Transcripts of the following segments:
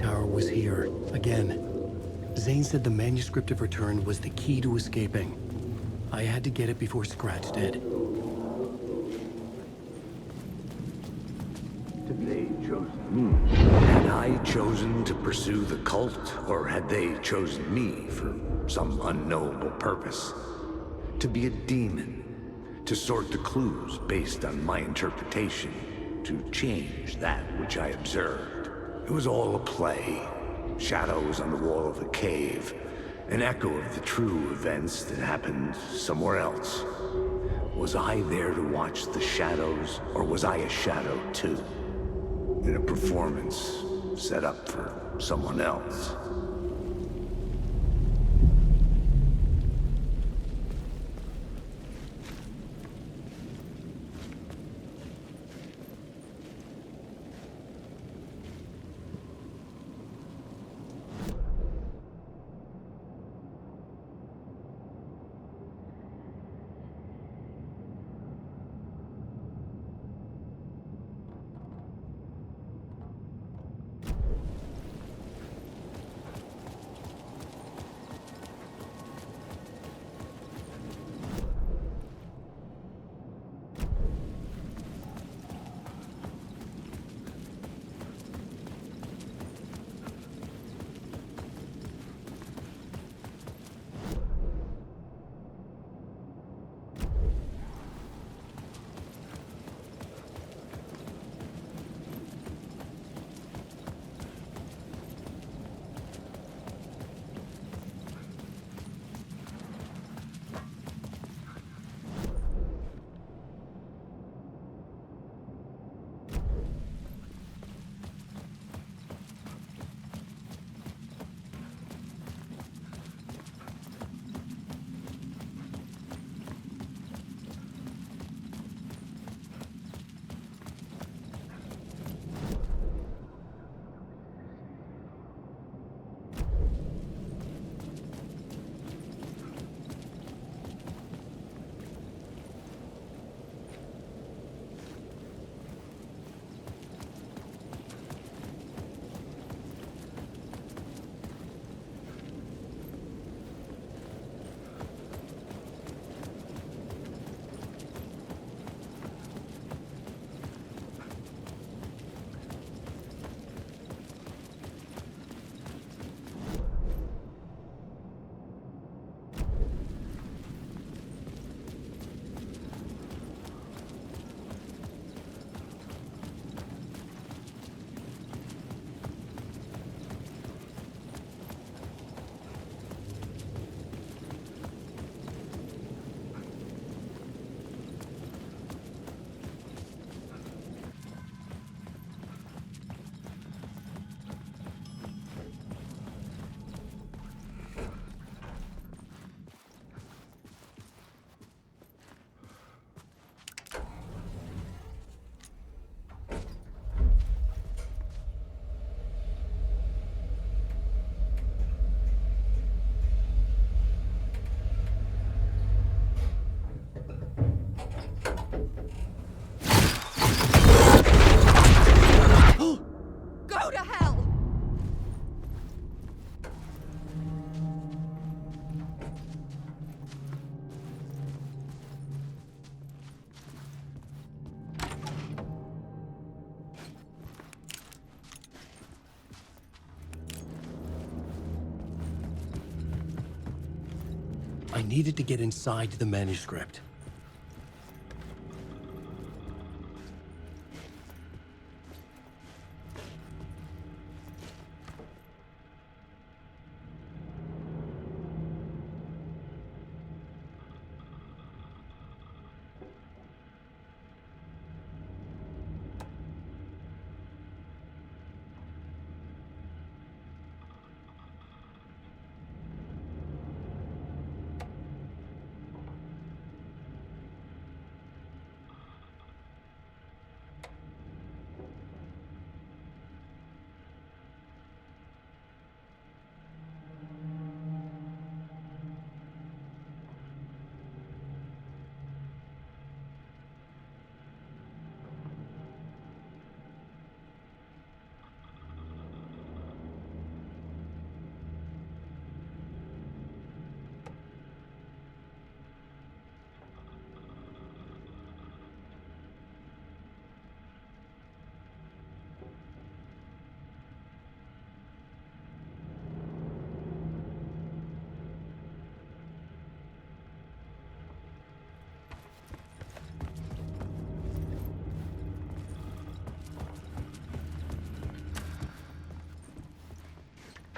tower was here, again. Zane said the manuscript of return was the key to escaping. I had to get it before Scratch did. They chosen me. Had I chosen to pursue the cult, or had they chosen me for some unknowable purpose? To be a demon, to sort the clues based on my interpretation, to change that which I observed. It was all a play. Shadows on the wall of the cave, an echo of the true events that happened somewhere else. Was I there to watch the shadows, or was I a shadow too? In a performance set up for someone else. Go to hell! I needed to get inside the manuscript.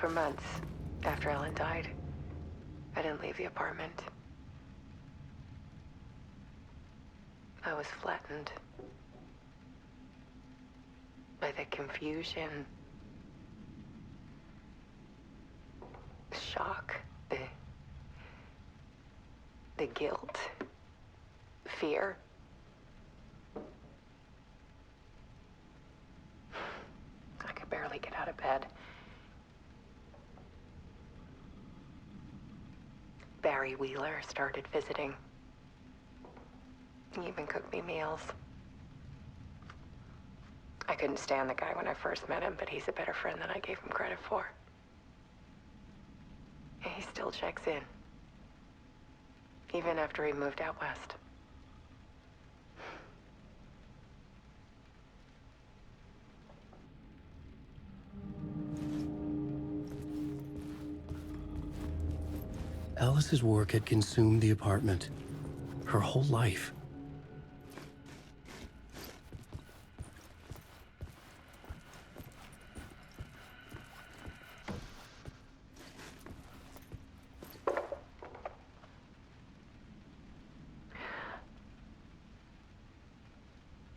For months after Ellen died, I didn't leave the apartment. I was flattened by the confusion, shock, the guilt, fear. I could barely get out of bed. Barry Wheeler started visiting. He even cooked me meals. I couldn't stand the guy when I first met him, but he's a better friend than I gave him credit for. And he still checks in, even after he moved out west. Alice's work had consumed the apartment. Her whole life.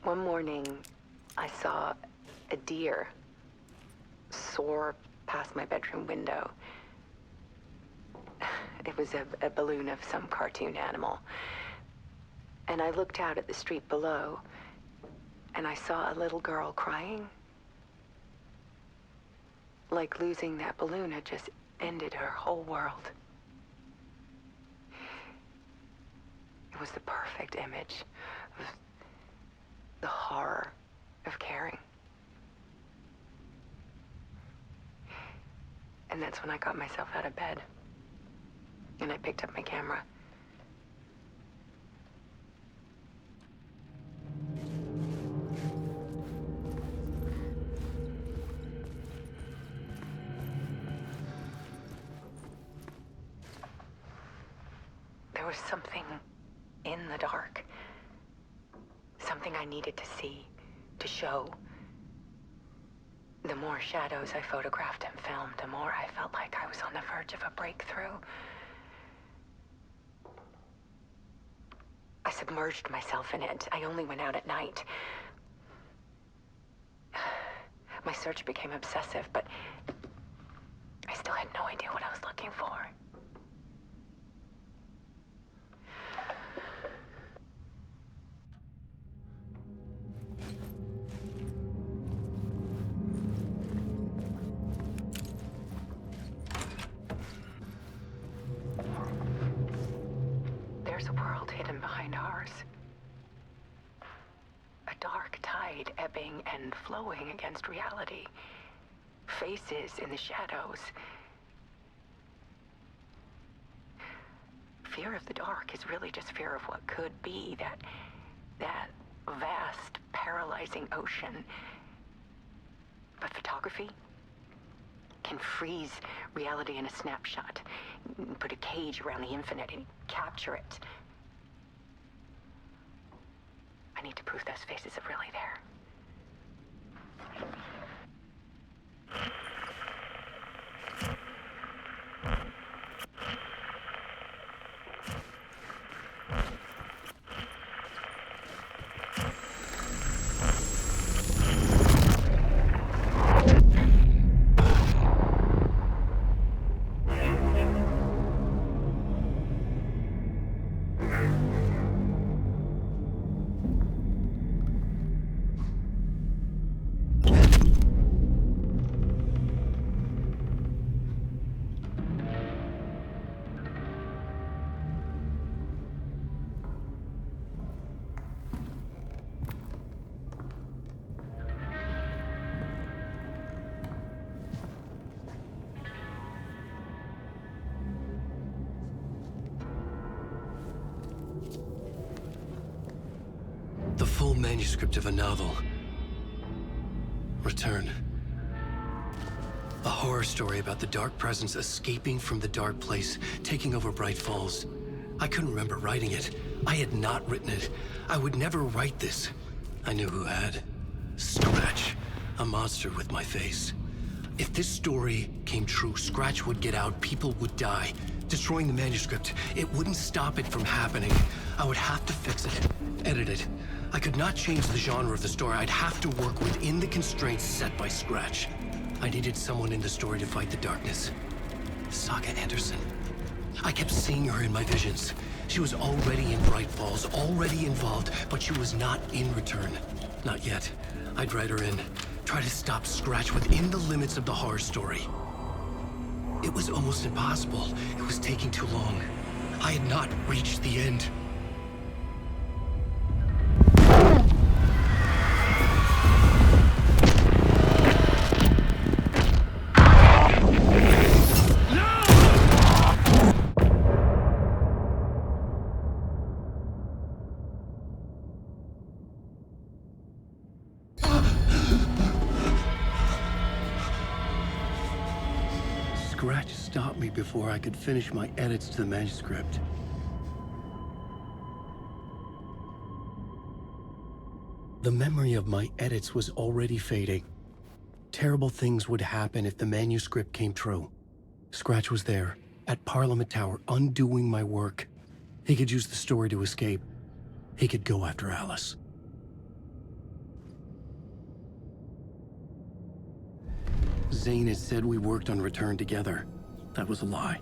One morning, I saw a deer soar past my bedroom window. It was a balloon of some cartoon animal. And I looked out at the street below, and I saw a little girl crying. Like losing that balloon had just ended her whole world. It was the perfect image of the horror of caring. And that's when I got myself out of bed. And I picked up my camera. There was something in the dark. Something I needed to see, to show. The more shadows I photographed and filmed, the more I felt like I was on the verge of a breakthrough. I submerged myself in it. I only went out at night. My search became obsessive, but I still had no idea what I was looking for. There's a world hidden behind ours. A dark tide ebbing and flowing against reality. Faces in the shadows. Fear of the dark is really just fear of what could be, that vast, paralyzing ocean. But photography can freeze reality in a snapshot, put a cage around the infinite and capture it. I need to prove those faces are really there. The full manuscript of a novel. Return. A horror story about the dark presence escaping from the dark place, taking over Bright Falls. I couldn't remember writing it. I had not written it. I would never write this. I knew who had. Scratch. A monster with my face. If this story came true, Scratch would get out, people would die. Destroying the manuscript, it wouldn't stop it from happening. I would have to fix it, edit it. I could not change the genre of the story. I'd have to work within the constraints set by Scratch. I needed someone in the story to fight the darkness. Saga Anderson. I kept seeing her in my visions. She was already in Bright Falls, already involved, but she was not in Return. Not yet. I'd write her in. Try to stop Scratch within the limits of the horror story. It was almost impossible. It was taking too long. I had not reached the end. Scratch stopped me before I could finish my edits to the manuscript. The memory of my edits was already fading. Terrible things would happen if the manuscript came true. Scratch was there, at Parliament Tower, undoing my work. He could use the story to escape. He could go after Alice. Zane had said we worked on Return together. That was a lie.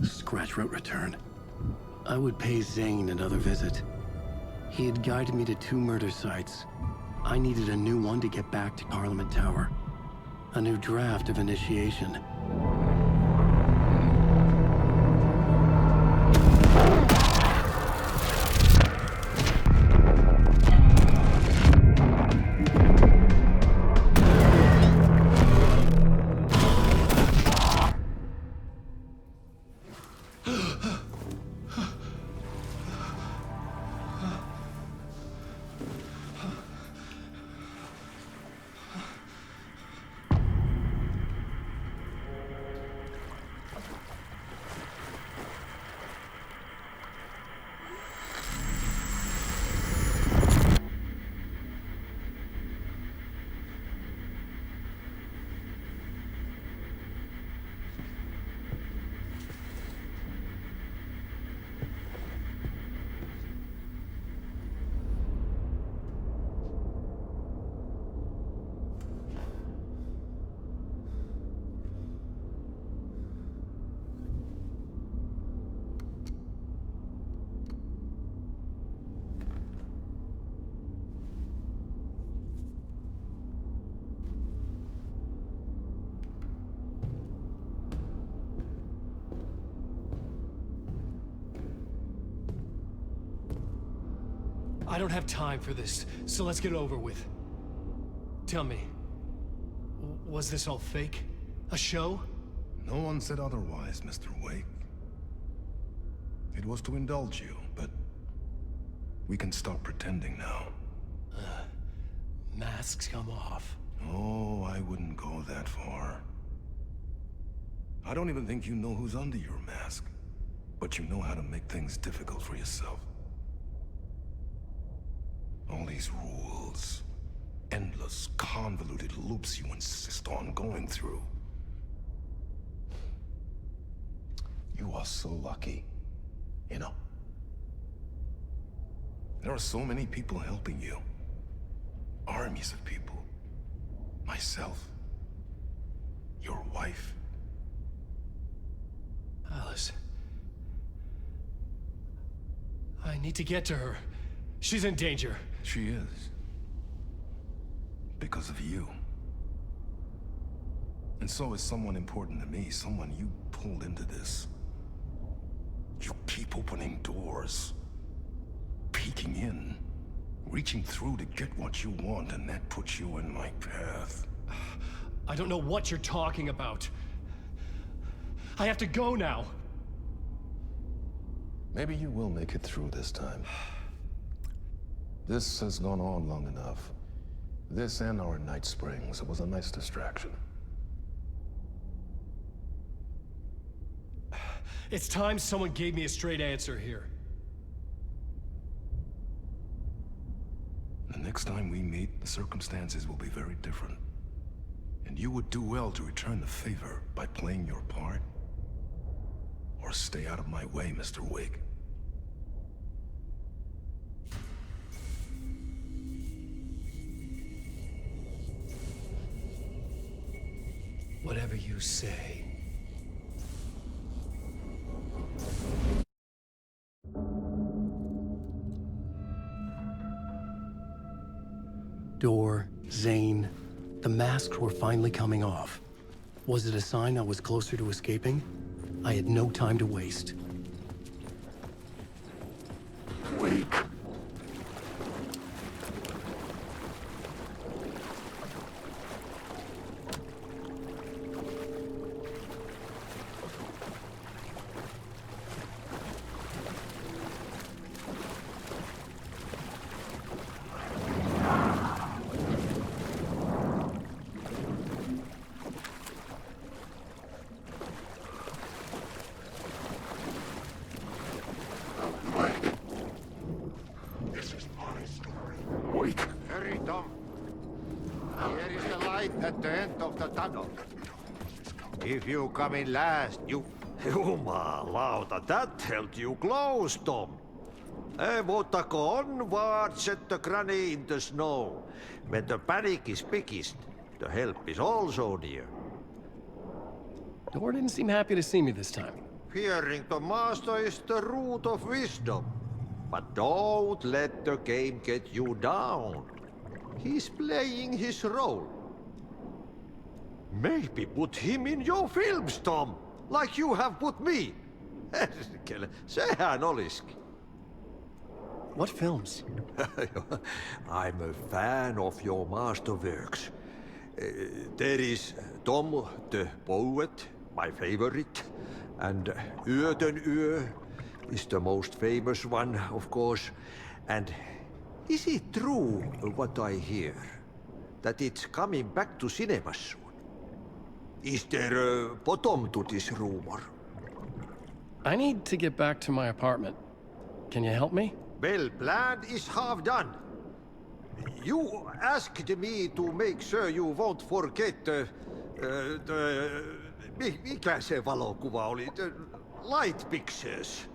Scratch wrote Return. I would pay Zane another visit. He had guided me to 2 murder sites. I needed a new one to get back to Parliament Tower. A new draft of Initiation. I don't have time for this, so let's get it over with. Tell me, was this all fake? A show? No one said otherwise, Mr. Wake. It was to indulge you, but we can stop pretending now. Masks come off. Oh, I wouldn't go that far. I don't even think you know who's under your mask, but you know how to make things difficult for yourself. All these rules, endless, convoluted loops you insist on going through. You are so lucky, you know. There are so many people helping you. Armies of people. Myself. Your wife. Alice. I need to get to her. She's in danger. She is. Because of you. And so is someone important to me, someone you pulled into this. You keep opening doors. Peeking in. Reaching through to get what you want, and that puts you in my path. I don't know what you're talking about. I have to go now. Maybe you will make it through this time. This has gone on long enough. This and our Night Springs. It was a nice distraction. It's time someone gave me a straight answer here. The next time we meet, the circumstances will be very different. And you would do well to return the favor by playing your part. Or stay out of my way, Mr. Wig. Whatever you say. Door, Zane, the masks were finally coming off. Was it a sign I was closer to escaping? I had no time to waste. Wig. This is my story. Wait. Hurry, Tom. Here is the light at the end of the tunnel. If you come in last, you... Jumalauta, that held you close, Tom. Mutta on what set the granny in the snow. When the panic is biggest, the help is also near. Door didn't seem happy to see me this time. Fearing the master is the root of wisdom. But don't let the game get you down. He's playing his role. Maybe put him in your films, Tom, like you have put me. Sehän olisikin. What films? I'm a fan of your masterworks. There is Tom the Poet, my favorite, and Yöden Yö is the most famous one, of course. And is it true what I hear, that it's coming back to cinemas soon? Is there a bottom to this rumor? I need to get back to my apartment. Can you help me? Well, plan is half done. You asked me to make sure you won't forget mikä se valokuva oli? The light pictures.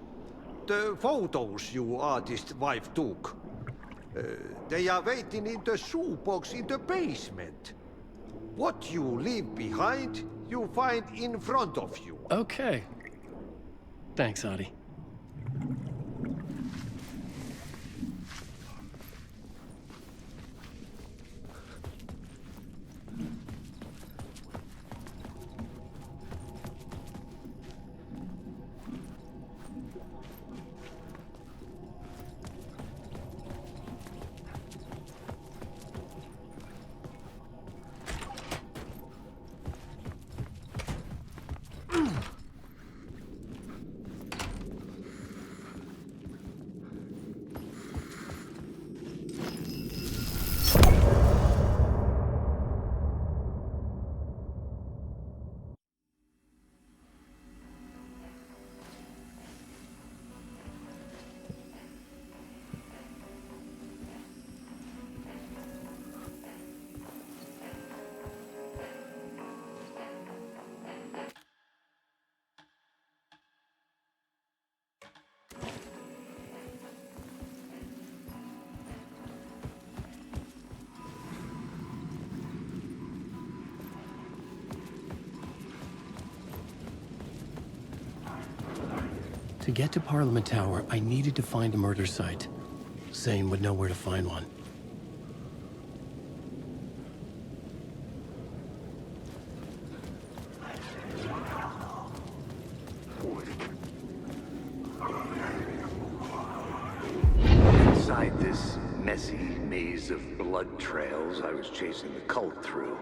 The photos you artist wife took. They are waiting in the shoebox in the basement. What you leave behind, you find in front of you. Okay. Thanks, Adi. To get to Parliament Tower, I needed to find a murder site. Zane would know where to find one. Inside this messy maze of blood trails I was chasing the cult through,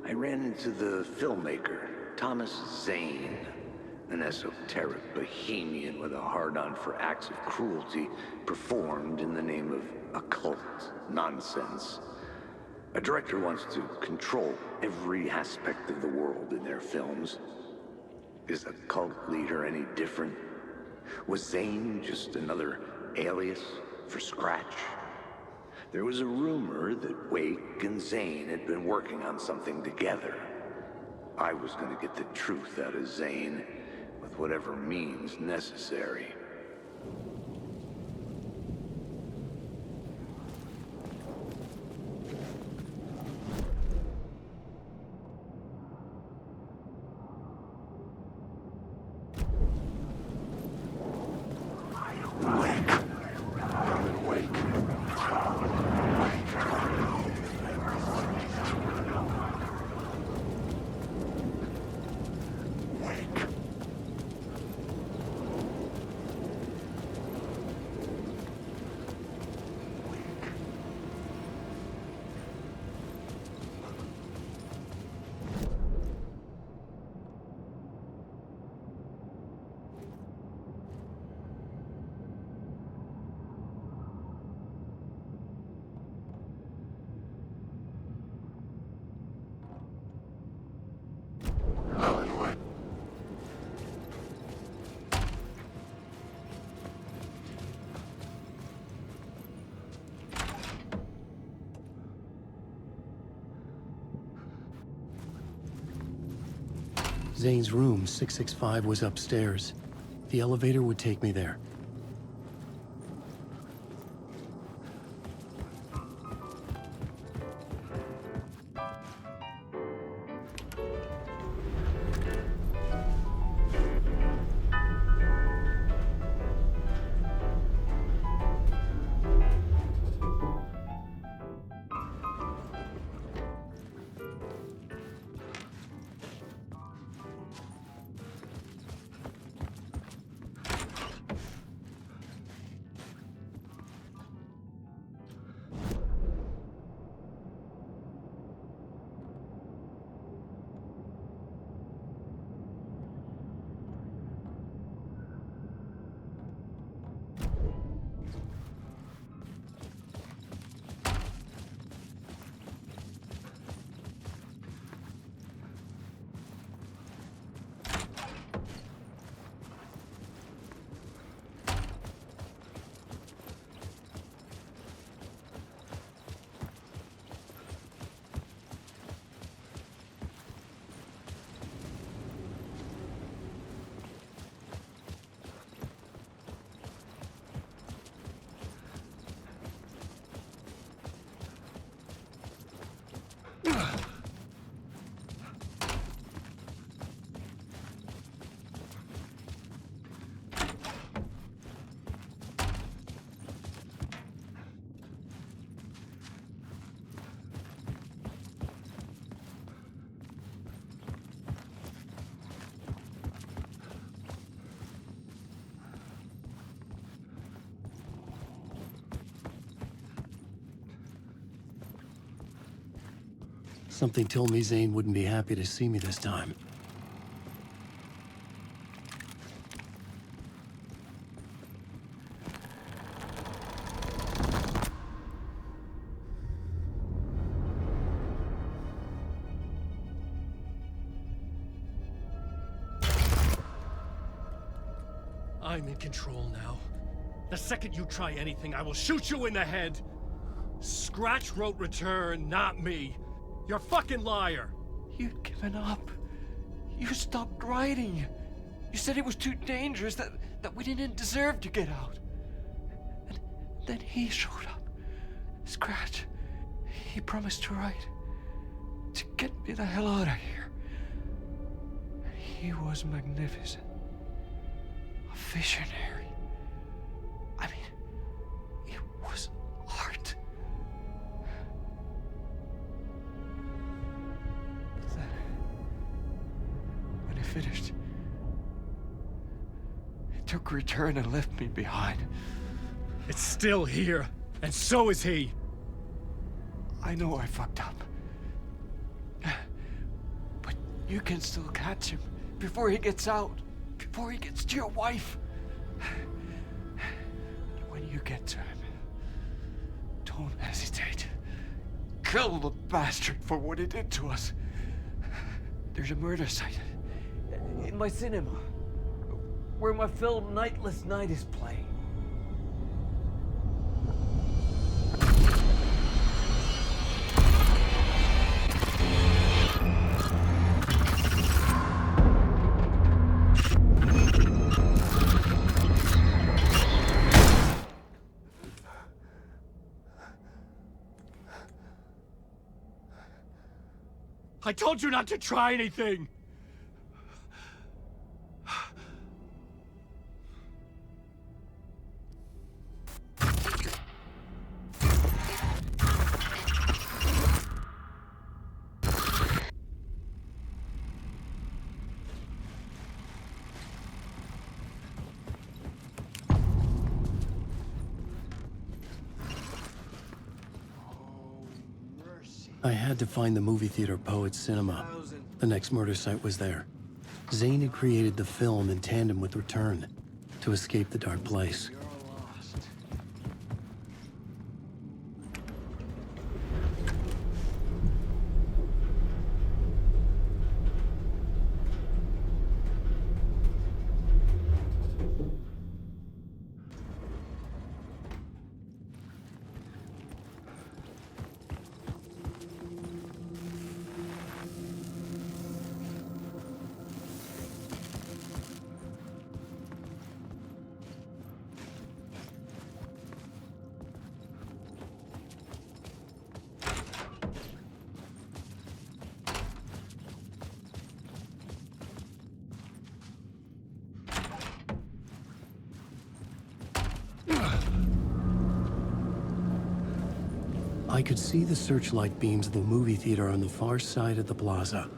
I ran into the filmmaker, Thomas Zane. An esoteric bohemian with a hard-on for acts of cruelty performed in the name of occult nonsense. A director wants to control every aspect of the world in their films. Is a cult leader any different? Was Zane just another alias for Scratch? There was a rumor that Wake and Zane had been working on something together. I was going to get the truth out of Zane with whatever means necessary. Zane's room, 665, was upstairs. The elevator would take me there. Something told me Zane wouldn't be happy to see me this time. I'm in control now. The second you try anything, I will shoot you in the head. Scratch wrote return, not me. You're a fucking liar. You'd given up. You stopped writing. You said it was too dangerous, that we didn't deserve to get out. And then he showed up. Scratch. He promised to write. To get me the hell out of here. He was magnificent. A visionary. I mean, it was art. Then, when he finished, he took return and left me behind. It's still here, and so is he. I know I fucked up. But you can still catch him before he gets out. Before he gets to your wife. When you get to him, don't hesitate. Kill the bastard for what he did to us. There's a murder site in my cinema where my film Nightless Night is playing. I told you not to try anything! I had to find the movie theater Poet Cinema. The next murder site was there. Zane had created the film in tandem with Return to escape the dark place. I could see the searchlight beams of the movie theater on the far side of the plaza.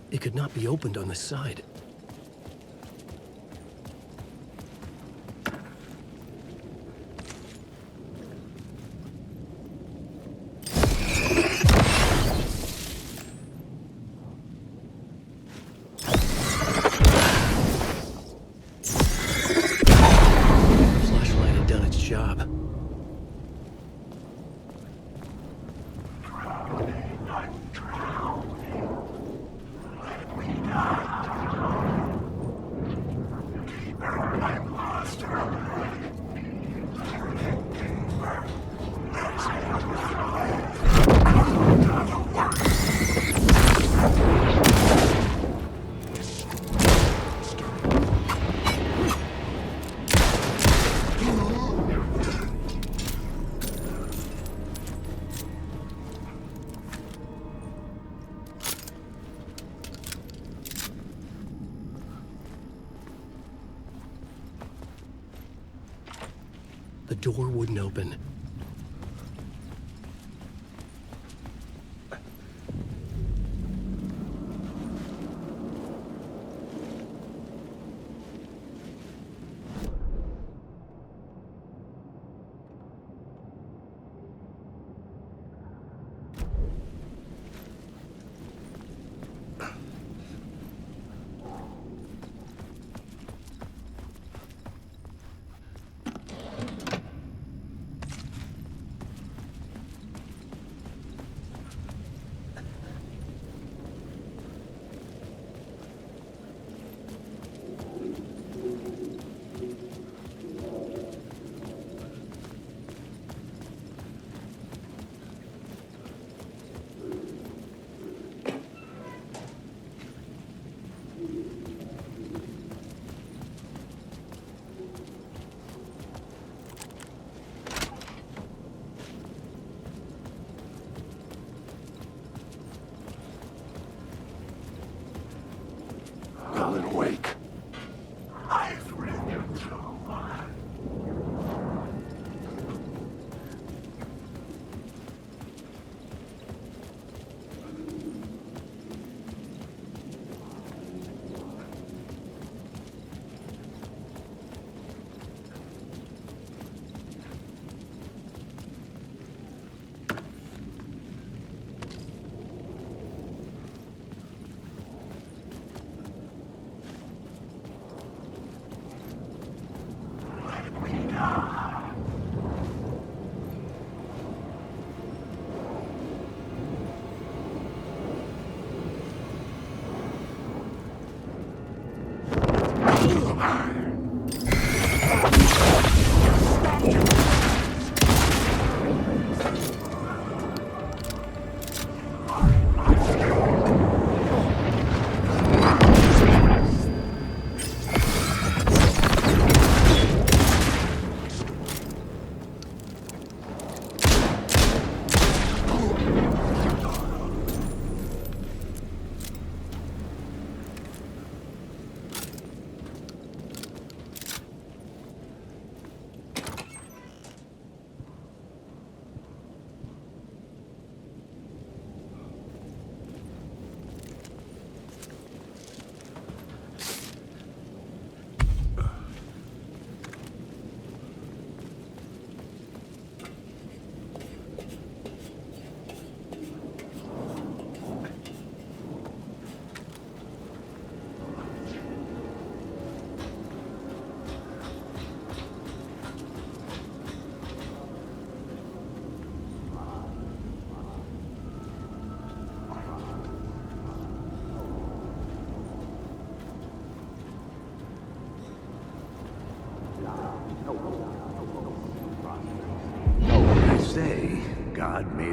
It could not be opened on the side. Flashlight had done its job. The door wouldn't open.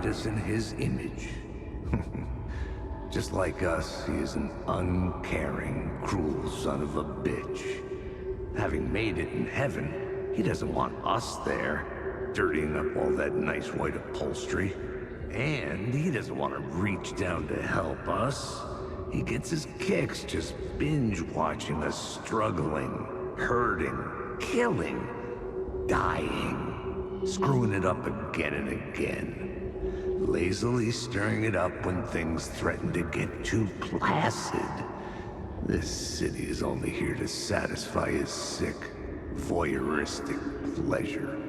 made us in his image. Just like us, he is an uncaring, cruel son of a bitch. Having made it in heaven, he doesn't want us there, dirtying up all that nice white upholstery. And he doesn't want to reach down to help us. He gets his kicks just binge-watching us struggling, hurting, killing, dying, screwing it up again and again. Lazily stirring it up when things threaten to get too placid. This city is only here to satisfy his sick, voyeuristic pleasure.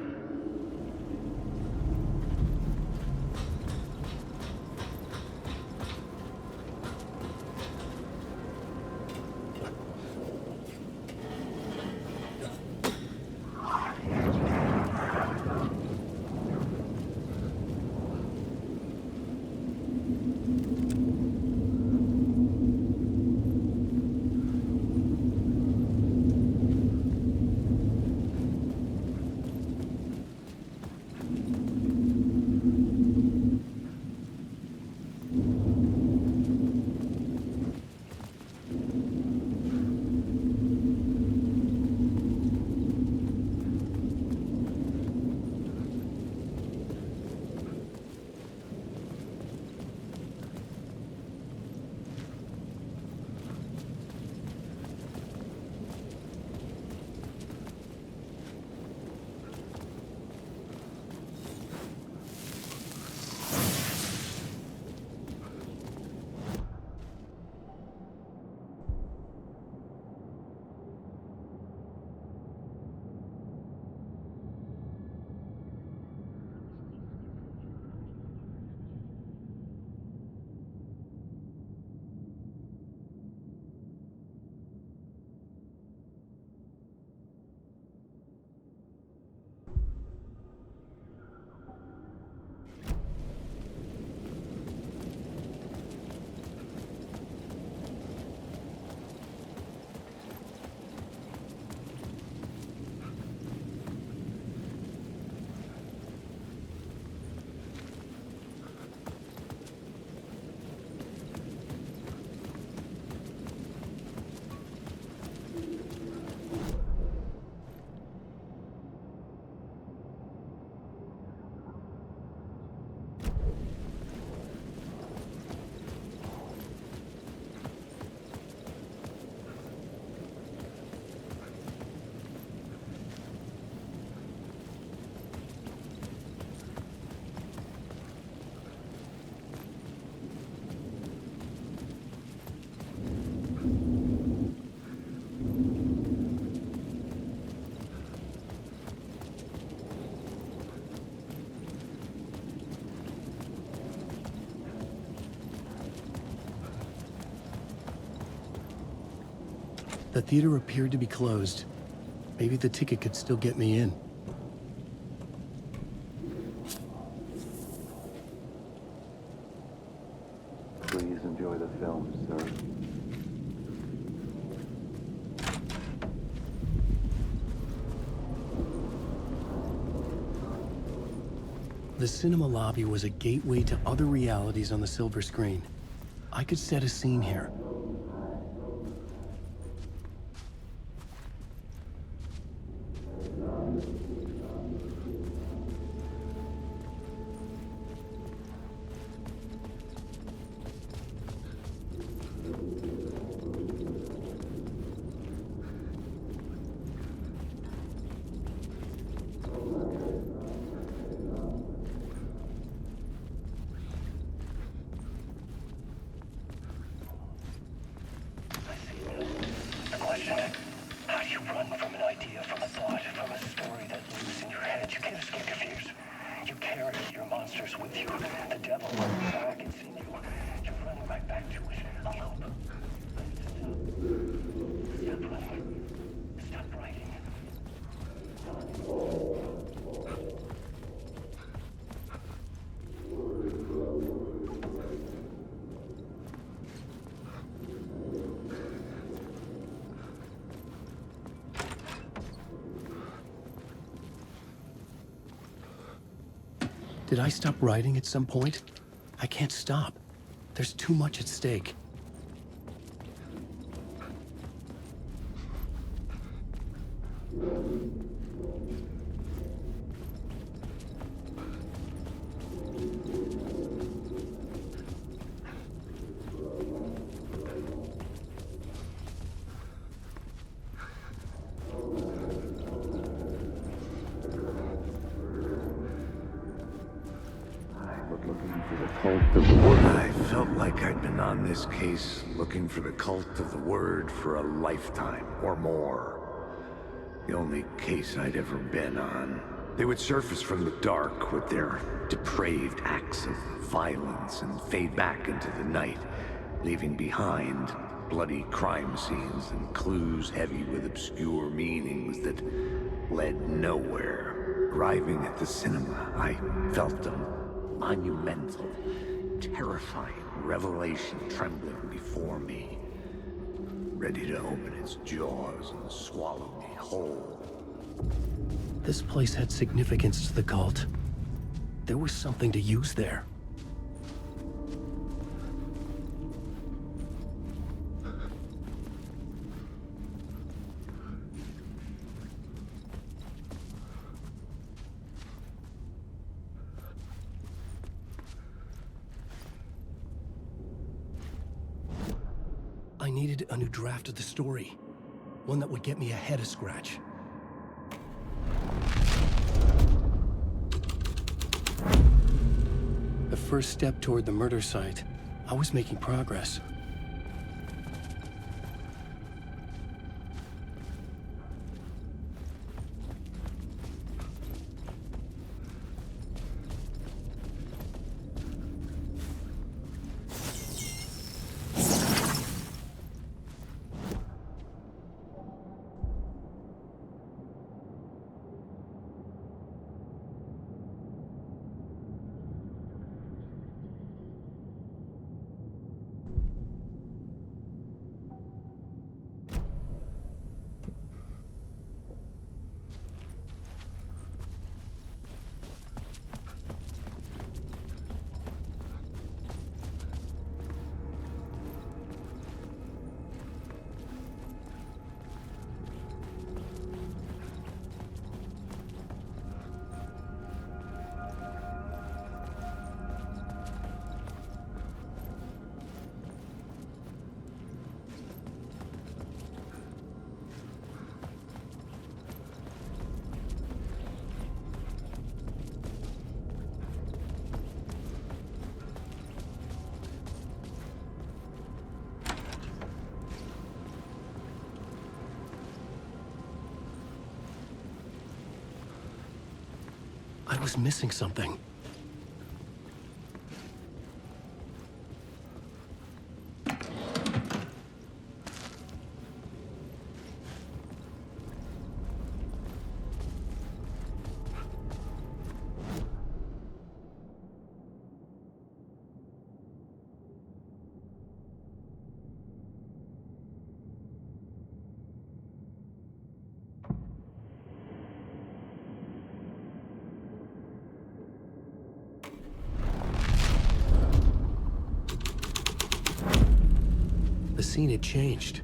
The theater appeared to be closed. Maybe the ticket could still get me in. Please enjoy the film, sir. The cinema lobby was a gateway to other realities on the silver screen. I could set a scene here. Did I stop writing at some point? I can't stop. There's too much at stake. Looking for the cult of the word. I felt like I'd been on this case looking for the cult of the word for a lifetime or more. The only case I'd ever been on. They would surface from the dark with their depraved acts of violence and fade back into the night, leaving behind bloody crime scenes and clues heavy with obscure meanings that led nowhere. Arriving at the cinema, I felt a monumental, terrifying revelation trembling before me, ready to open its jaws and swallow me whole. This place had significance to the cult. There was something to use there. I needed a new draft of the story. One that would get me ahead of Scratch. The first step toward the murder site. I was making progress. I was missing something. The scene had changed.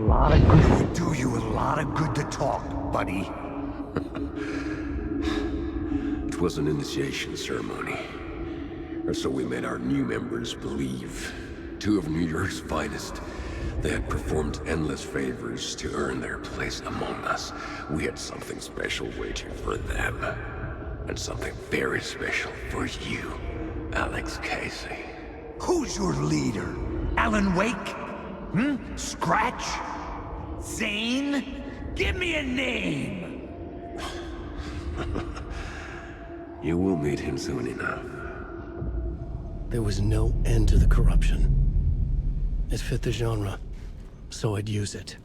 lot of good. Do you a lot of good to talk, buddy. It was an initiation ceremony. Or so we made our new members believe. 2 of New York's finest. They had performed endless favors to earn their place among us. We had something special waiting for them. And something very special for you, Alex Casey. Who's your leader? Alan Wake? Scratch? Zane? Give me a name! You will meet him soon enough. There was no end to the corruption. It fit the genre, so I'd use it.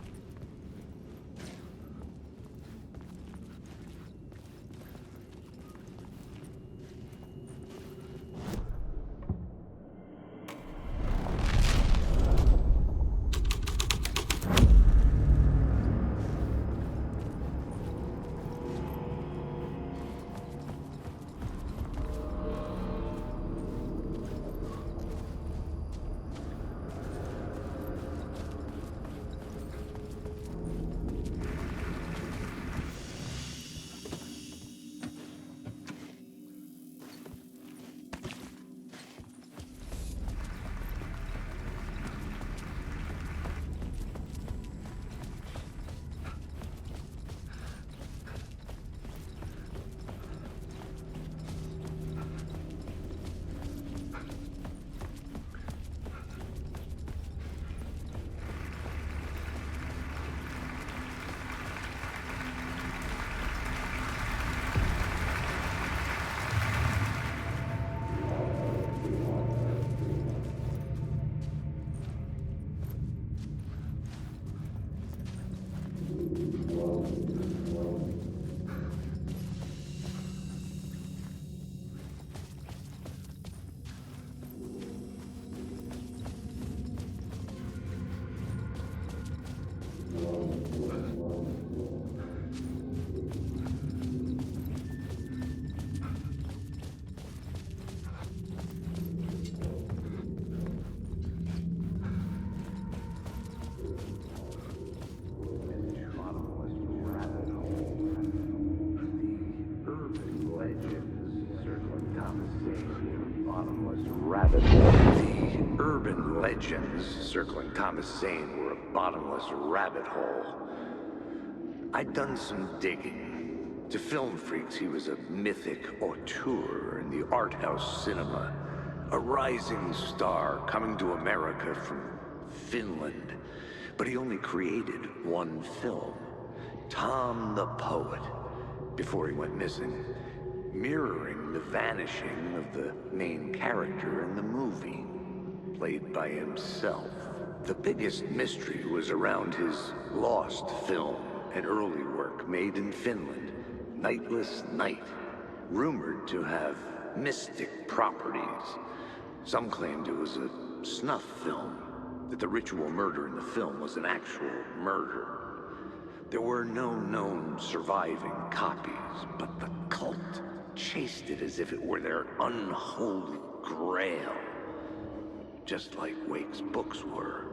The urban legends circling Thomas Zane were a bottomless rabbit hole. I'd done some digging. To film freaks, he was a mythic auteur in the art house cinema. A rising star coming to America from Finland. But he only created one film, Tom the Poet, before he went missing, mirroring the vanishing of the main character in the movie, played by himself. The biggest mystery was around his lost film, an early work made in Finland, Nightless Night, rumored to have mystic properties. Some claimed it was a snuff film, that the ritual murder in the film was an actual murder. There were no known surviving copies, but the cult chased it as if it were their unholy grail, just like Wake's books were.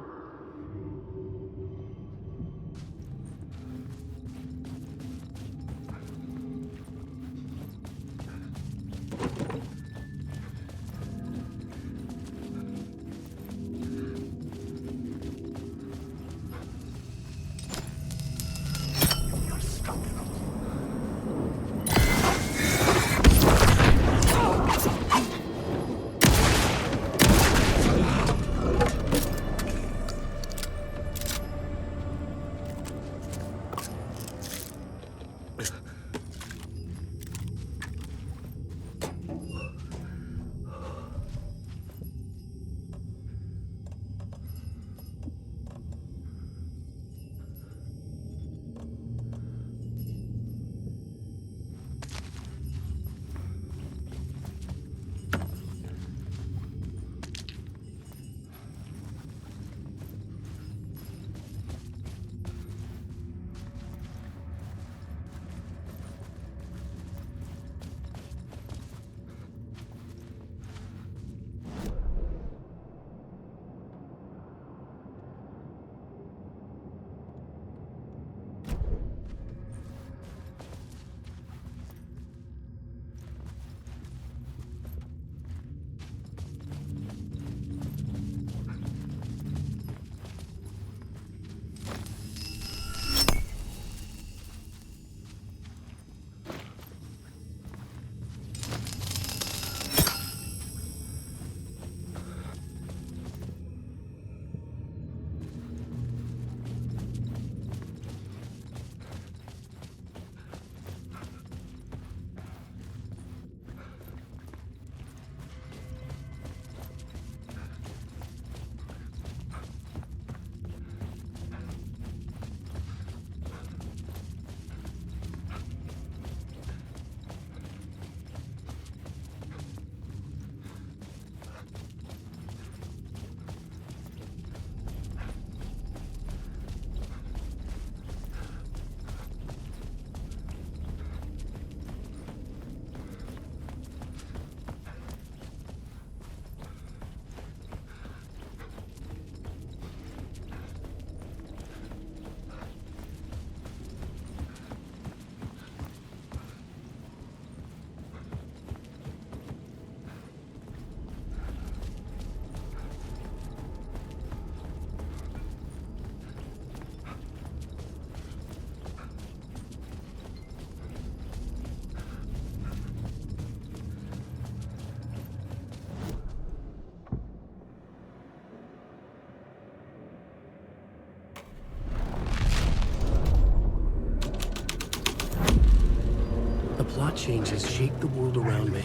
plot changes shape the world around me.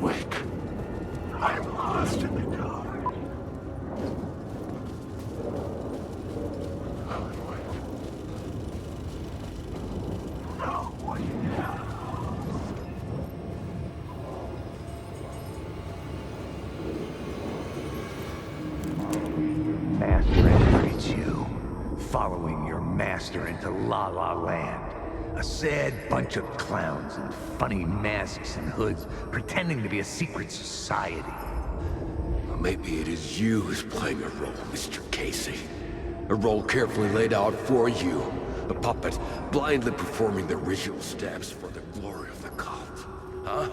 Wake. I'm lost in the dark. Master entreats you, following your master into La La Land. A sad bunch of clowns in funny masks and hoods, pretending to be a secret society. Maybe it is you who's playing a role, Mr. Casey. A role carefully laid out for you. A puppet blindly performing the ritual steps for the glory of the cult. Huh?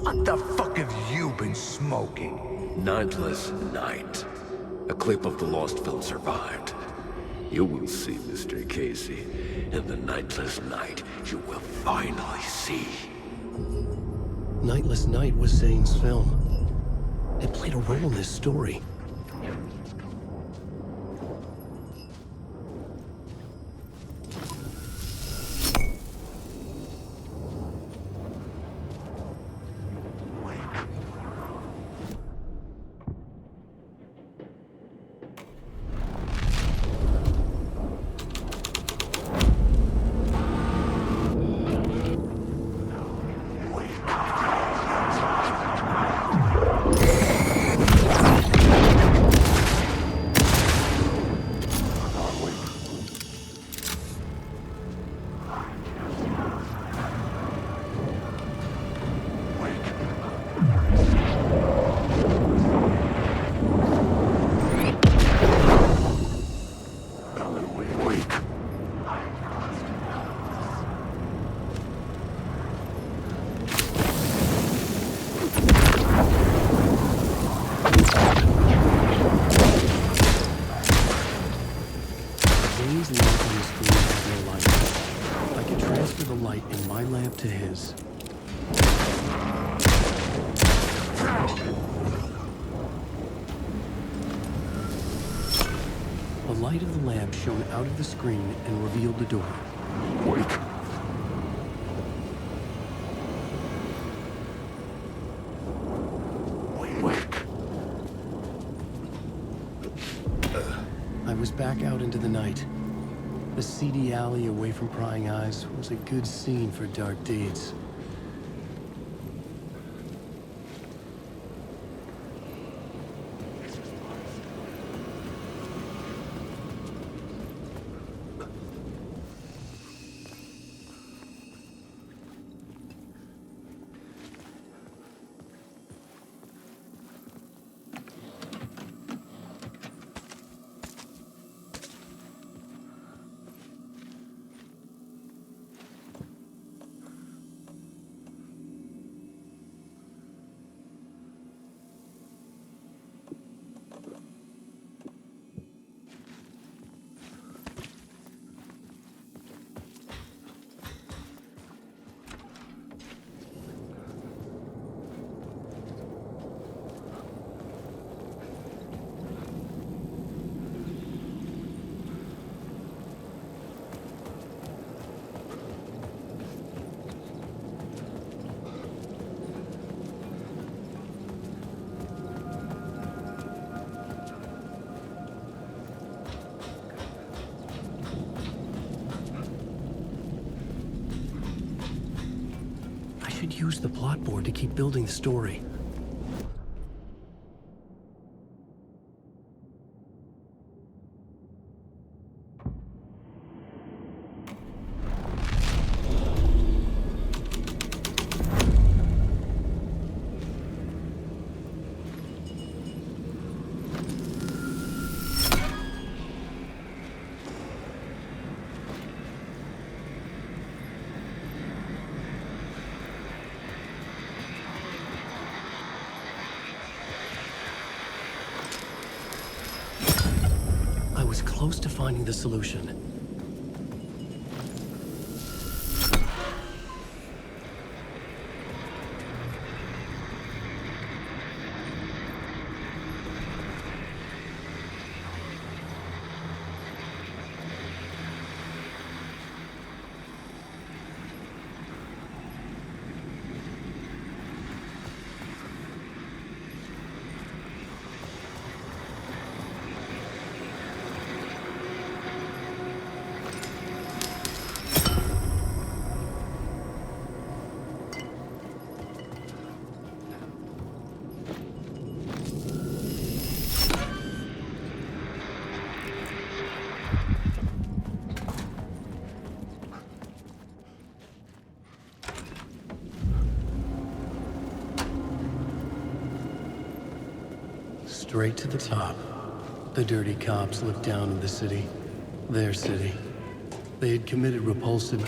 What the fuck have you been smoking? Nightless Night. A clip of the lost film survived. You will see, Mr. Casey. In the Nightless Night, you will finally see. Nightless Night was Zane's film. It played a role in this story. Zane's lamp on the screen had no light. I could transfer the light in my lamp to his. The light of the lamp shone out of the screen and revealed the door. Wait. I was back out into the night. The seedy alley away from prying eyes was a good scene for dark deeds. I should use the plot board to keep building the story. I was close to finding the solution. straight to the top. The dirty cops looked down on the city. Their city. They had committed repulsive...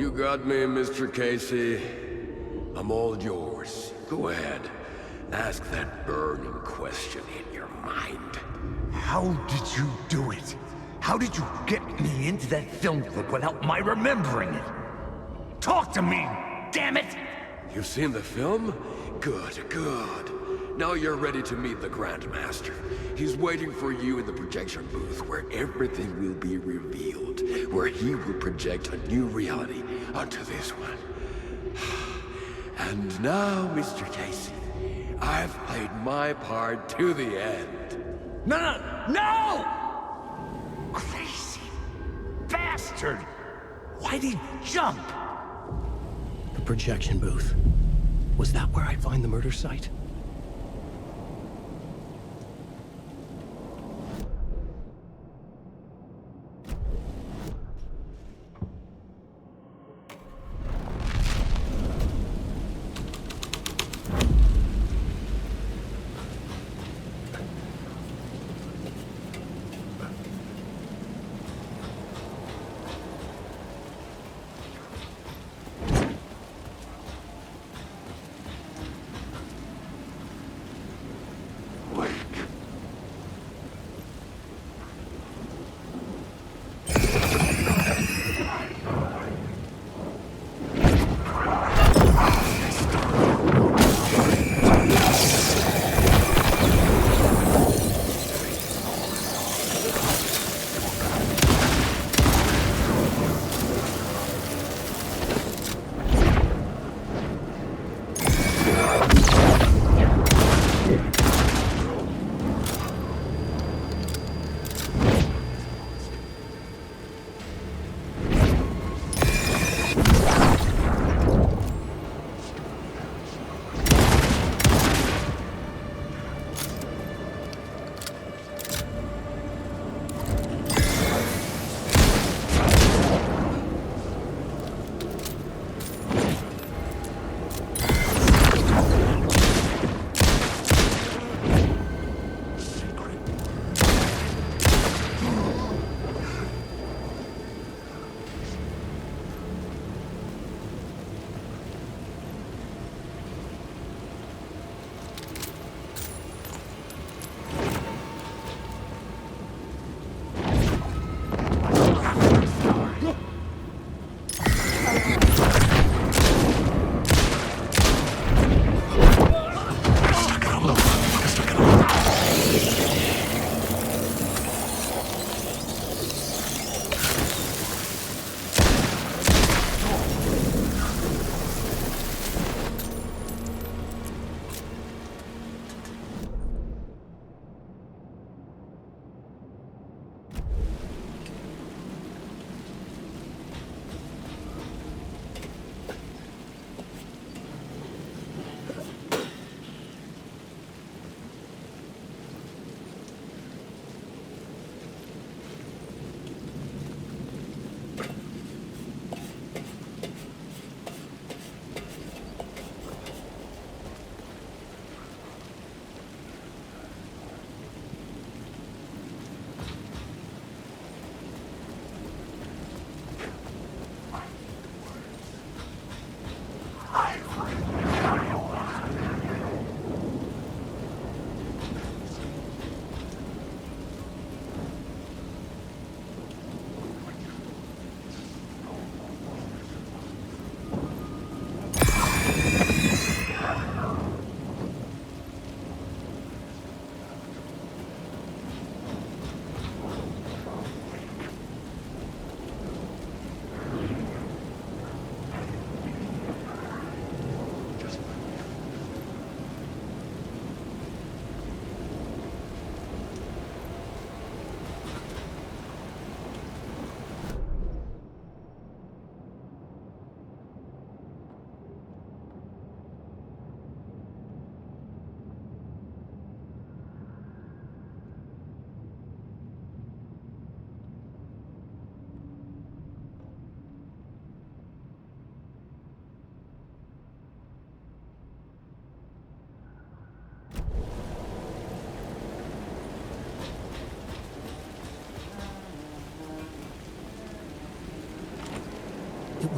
You got me, Mr. Casey. I'm all yours. Go ahead. Ask that burning question in your mind. How did you do it? How did you get me into that film clip without my remembering it? Talk to me, damn it! You've seen the film? Good, good. Now you're ready to meet the Grandmaster. He's waiting for you in the projection booth where everything will be revealed, where he will project a new reality onto this one. And now, Mr. Casey, I've played my part to the end. No! Crazy bastard! Why'd he jump? The projection booth. Was that where I'd find the murder site?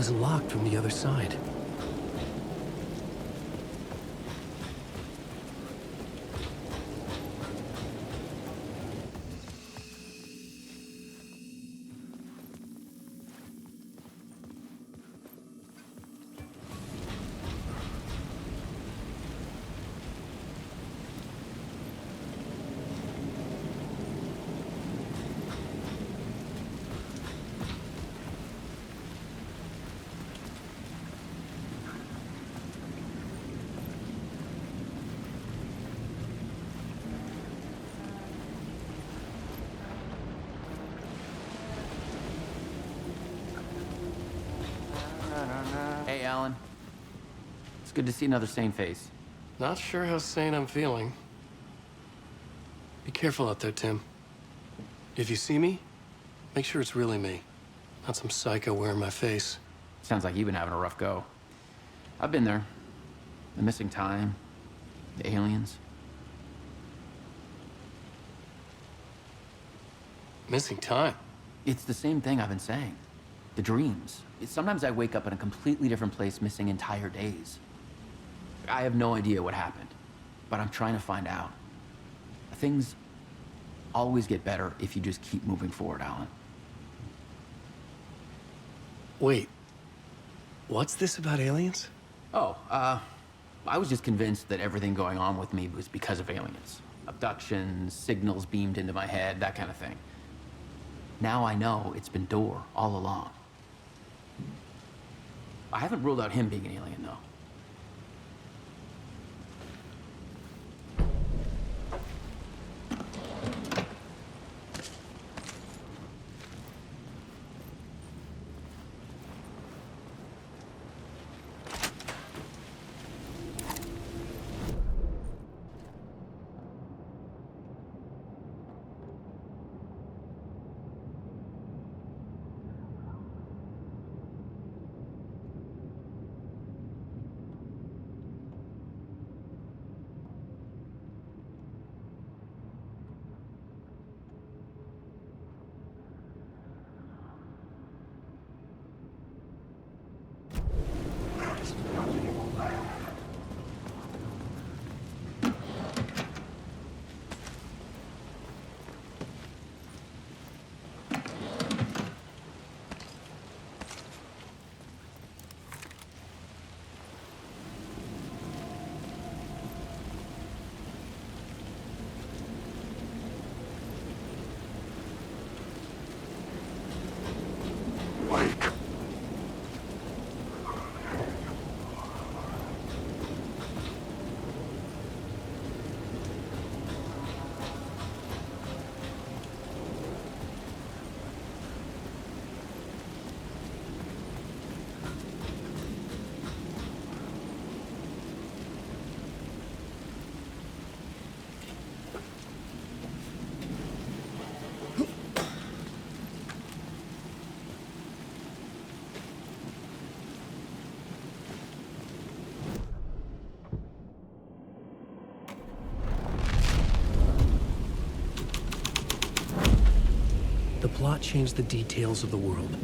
was locked from the other side. Hey, Alan. It's good to see another sane face. Not sure how sane I'm feeling. Be careful out there, Tim. If you see me, make sure it's really me, not some psycho wearing my face. Sounds like you've been having a rough go. I've been there. The missing time, the aliens. Missing time? It's the same thing I've been saying. The dreams. Sometimes I wake up in a completely different place, missing entire days. I have no idea what happened, but I'm trying to find out. Things always get better if you just keep moving forward, Alan. Wait, what's this about aliens? Oh, I was just convinced that everything going on with me was because of aliens. Abductions, signals beamed into my head, that kind of thing. Now I know it's been Door all along. I haven't ruled out him being an alien, though. The plot changed the details of the world.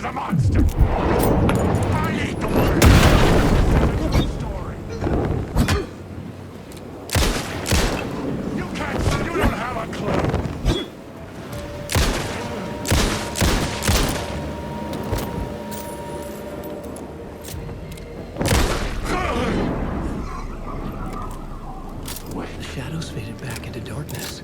He's a monster! I ate the word! That's the story! You can't... You don't have a clue! The shadows faded back into darkness.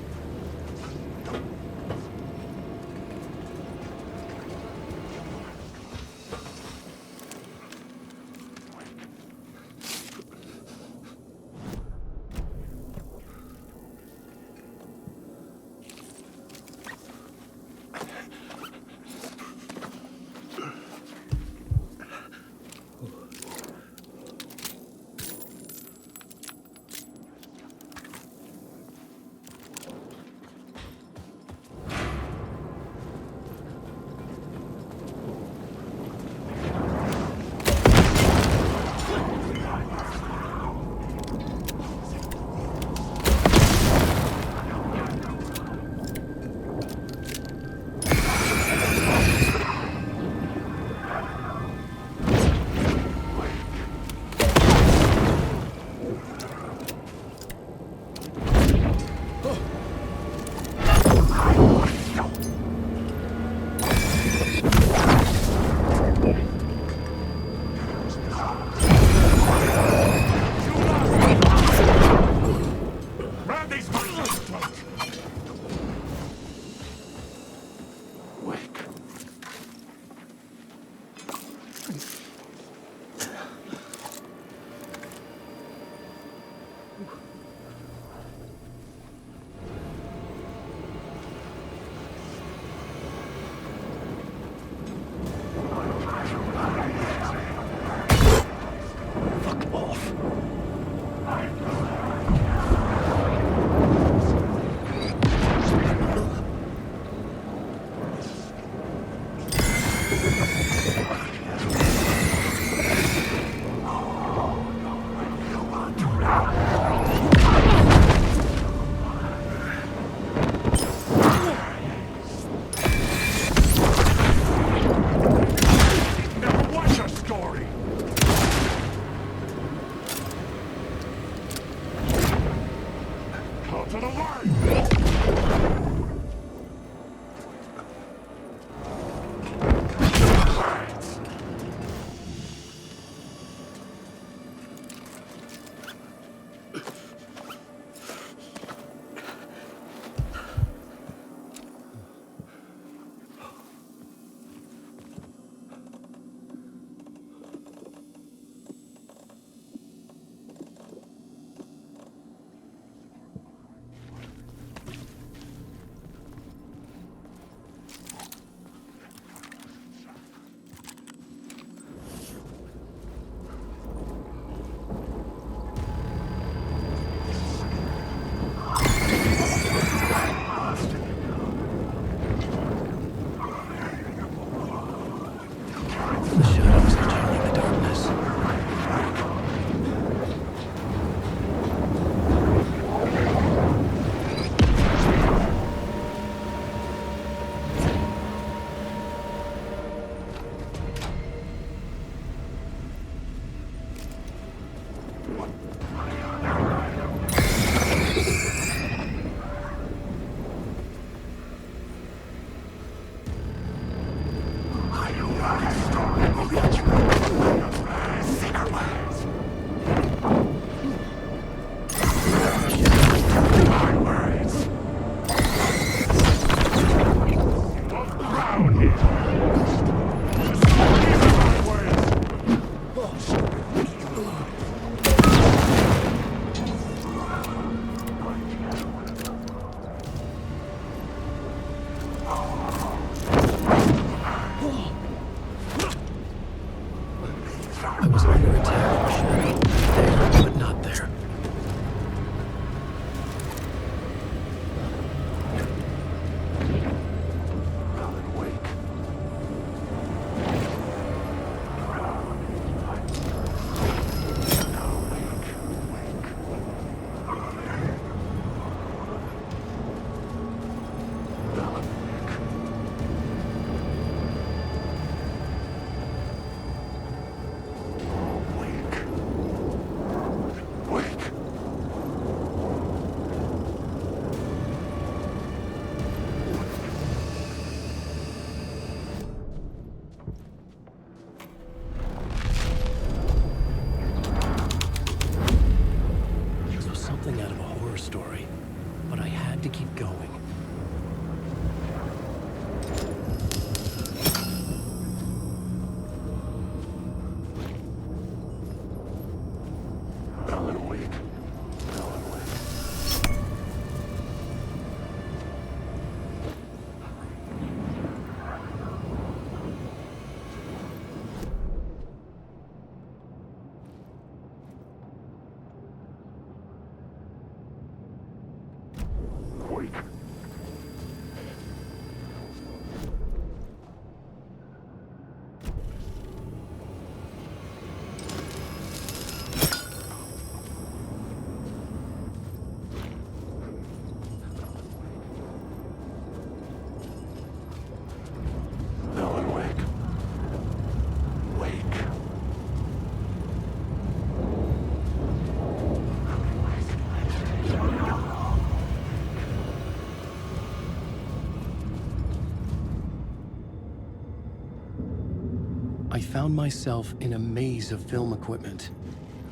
I found myself in a maze of film equipment.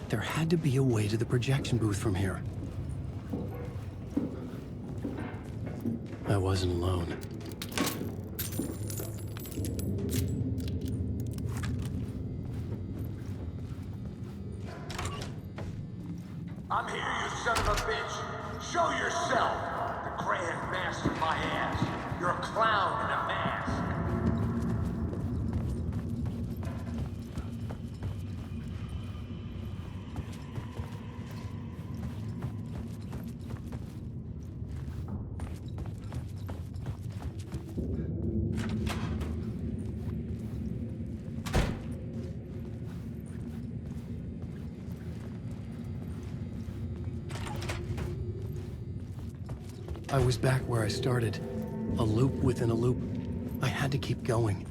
There had to be a way to the projection booth from here. I wasn't alone. I'm here, you son of a bitch. Show yourself. The Grand Master my ass. You're a clown in a mask. I was back where I started. A loop within a loop. I had to keep going.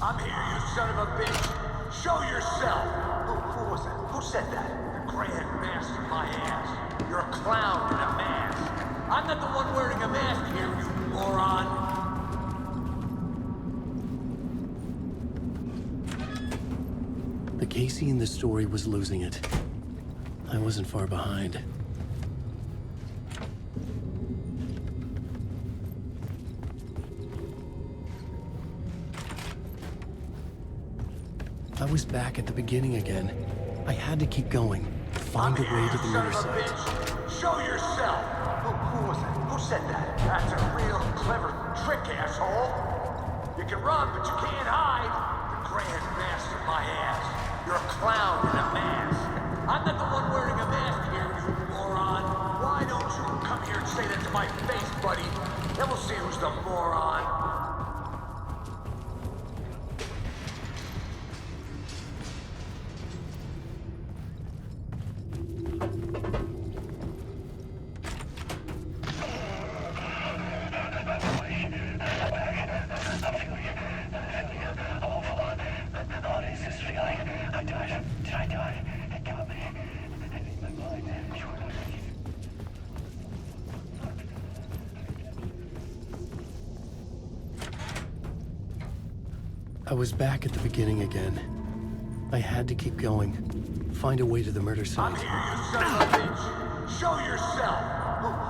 I'm here, you son of a bitch. Show yourself. Who was that? Who said that? The Grand Master my ass. You're a clown in a mask. I'm not the one wearing a mask here, you moron. The Casey in the story was losing it. I wasn't far behind. I was back at the beginning again. I had to keep going. Find a way to the murder site. Show yourself! Who was that? Who said that? That's a real clever trick, asshole! You can run, but you can't hide! The Grand Master my ass. You're a clown in a mask. I'm not the one wearing a mask here, you moron! Why don't you come here and say that to my face, buddy? Then we'll see who's the moron. I was back at the beginning again. I had to keep going. Find a way to the murder site. I'm here, you son of a bitch! Show yourself!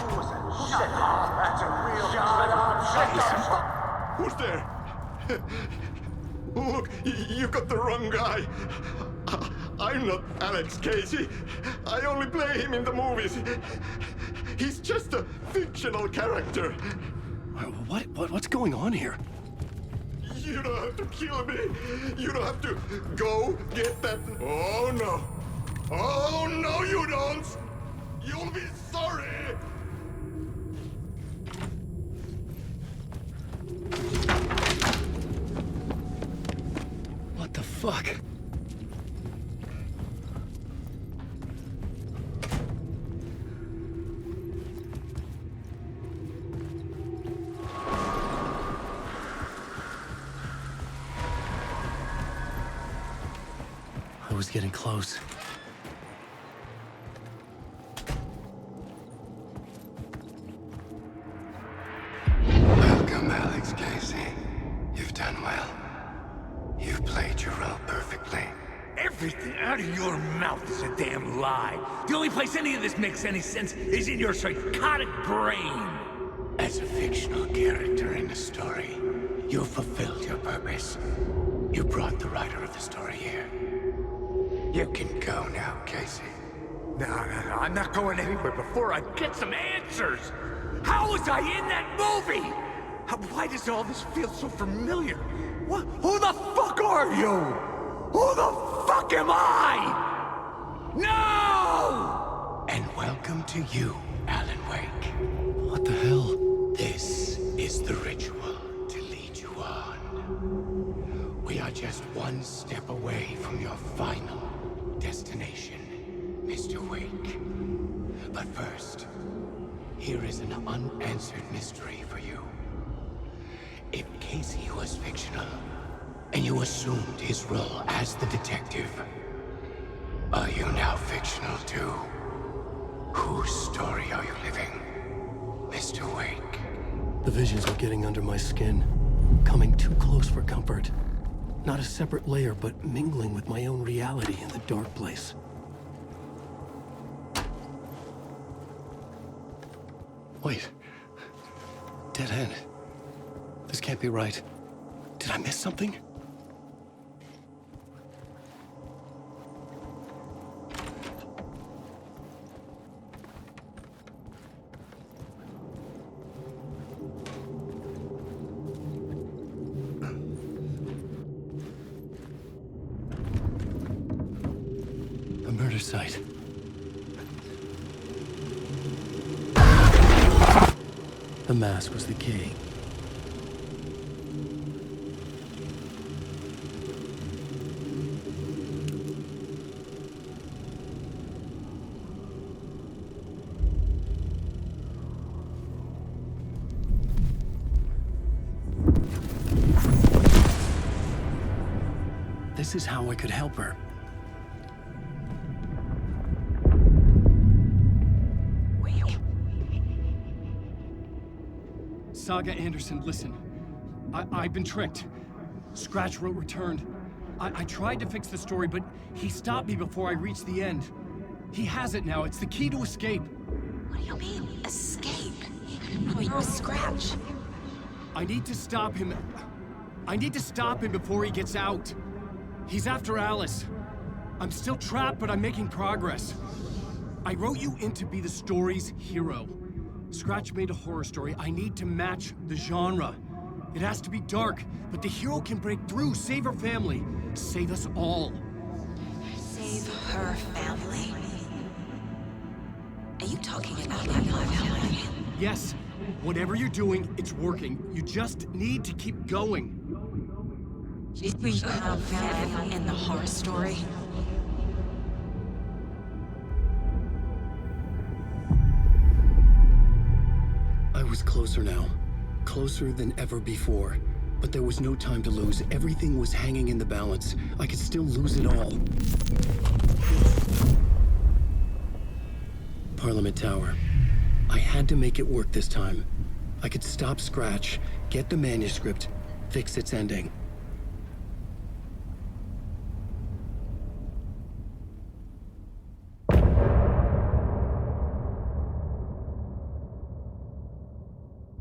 Who was that? Who said that? That's a real clever trick. Who's there? Look, you got the wrong guy. I'm not Alex Casey. I only play him in the movies. He's just a fictional character. What's going on here? You don't have to kill me. You don't have to go get that. Oh no. Oh no, you don't. You'll be sorry. What the fuck? I was getting close. Welcome, Alex Casey. You've done well. You've played your role perfectly. Everything out of your mouth is a damn lie. The only place any of this makes any sense is in your psychotic brain. As a fictional character in a story, you fulfilled your purpose. You brought the writer of the story here. You can go now, Casey. No, I'm not going anywhere before I get some answers. How was I in that movie? Why does all this feel so familiar? What? Who the fuck are you? Who the fuck am I? No! And welcome to you, Alan Wake. What the hell? This is the ritual to lead you on. We are just one step away from your final destination, Mr. Wake. But first, here is an unanswered mystery for you. If Casey was fictional, and you assumed his role as the detective, are you now fictional too? Whose story are you living, Mr. Wake? The visions were getting under my skin, coming too close for comfort. Not a separate layer, but mingling with my own reality in the dark place. Wait. Dead end. This can't be right. Did I miss something? A murder site. The mask was the key. This is how I could help her. Saga Anderson, listen. I've been tricked. Scratch wrote returned. I tried to fix the story, but he stopped me before I reached the end. He has it now. It's the key to escape. What do you mean, escape? You're a Scratch. I need to stop him. I need to stop him before he gets out. He's after Alice. I'm still trapped, but I'm making progress. I wrote you in to be the story's hero. Scratch made a horror story. I need to match the genre. It has to be dark, but the hero can break through, save her family, save us all. Save her family? Are you talking about my family? Yes. Whatever you're doing, it's working. You just need to keep going. Did we have family in the horror story? I was closer now. Closer than ever before. But there was no time to lose. Everything was hanging in the balance. I could still lose it all. Parliament Tower. I had to make it work this time. I could stop Scratch, get the manuscript, fix its ending.